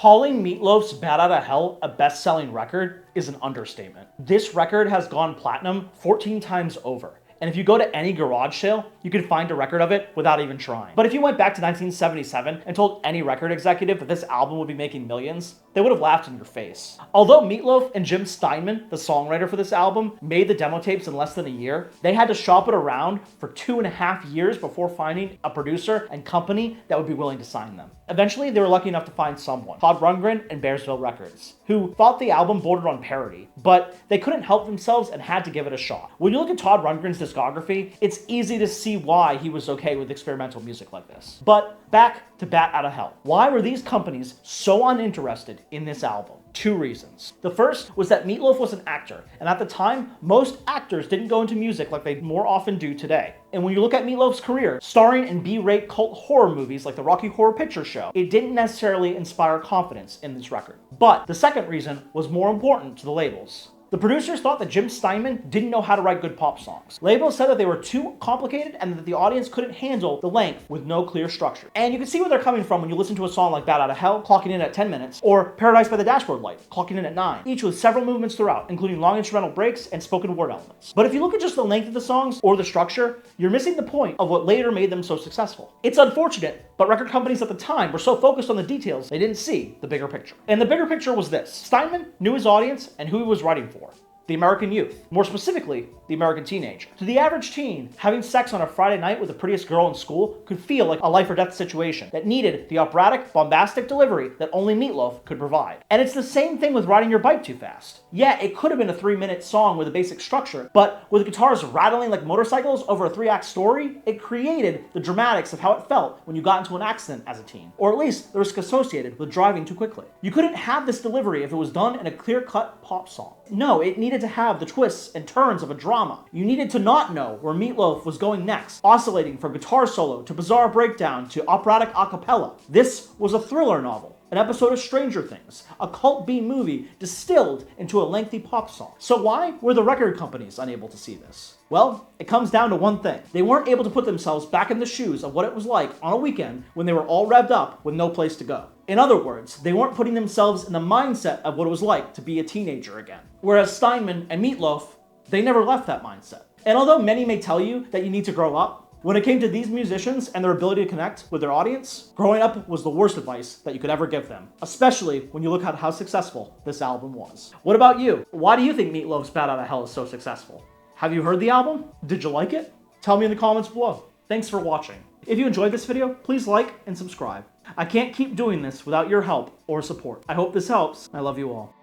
Calling Meat Loaf's Bat Outta Hell a best-selling record is an understatement. This record has gone platinum 14 times over. And if you go to any garage sale, you can find a record of it without even trying. But if you went back to 1977 and told any record executive that this album would be making millions, they would have laughed in your face. Although Meat Loaf and Jim Steinman, the songwriter for this album, made the demo tapes in less than a year, they had to shop it around for 2.5 years before finding a producer and company that would be willing to sign them. Eventually, they were lucky enough to find someone, Todd Rundgren and Bearsville Records, who thought the album bordered on parody, but they couldn't help themselves and had to give it a shot. When you look at Todd Rundgren's discography, it's easy to see why he was okay with experimental music like this. But back to Bat Outta Hell. Why were these companies so uninterested in this album? Two reasons. The first was that Meat Loaf was an actor, and at the time, most actors didn't go into music like they more often do today. And when you look at Meat Loaf's career, starring in B-rate cult horror movies like the Rocky Horror Picture Show, it didn't necessarily inspire confidence in this record. But the second reason was more important to the labels. The producers thought that Jim Steinman didn't know how to write good pop songs. Labels said that they were too complicated and that the audience couldn't handle the length with no clear structure. And you can see where they're coming from when you listen to a song like Bat Outta Hell, clocking in at 10 minutes, or Paradise by the Dashboard Light, clocking in at 9, each with several movements throughout, including long instrumental breaks and spoken word elements. But if you look at just the length of the songs or the structure, you're missing the point of what later made them so successful. It's unfortunate, but record companies at the time were so focused on the details, they didn't see the bigger picture. And the bigger picture was this: Steinman knew his audience and who he was writing for. The American youth. More specifically, the American teenager. To the average teen, having sex on a Friday night with the prettiest girl in school could feel like a life or death situation that needed the operatic, bombastic delivery that only Meat Loaf could provide. And it's the same thing with riding your bike too fast. Yeah, it could have been a 3-minute song with a basic structure, but with guitars rattling like motorcycles over a 3-act story, it created the dramatics of how it felt when you got into an accident as a teen. Or at least the risk associated with driving too quickly. You couldn't have this delivery if it was done in a clear-cut pop song. No, it needed to have the twists and turns of a drama. You needed to not know where Meat Loaf was going next, oscillating from guitar solo to bizarre breakdown to operatic a cappella. This was a thriller novel, an episode of Stranger Things, a cult B movie distilled into a lengthy pop song. So why were the record companies unable to see this? Well, it comes down to one thing. They weren't able to put themselves back in the shoes of what it was like on a weekend when they were all revved up with no place to go. In other words, they weren't putting themselves in the mindset of what it was like to be a teenager again. Whereas Steinman and Meat Loaf, they never left that mindset. And although many may tell you that you need to grow up, when it came to these musicians and their ability to connect with their audience, growing up was the worst advice that you could ever give them, especially when you look at how successful this album was. What about you? Why do you think Meat Loaf's Bat Outta Hell is so successful? Have you heard the album? Did you like it? Tell me in the comments below. Thanks for watching. If you enjoyed this video, please like and subscribe. I can't keep doing this without your help or support. I hope this helps. I love you all.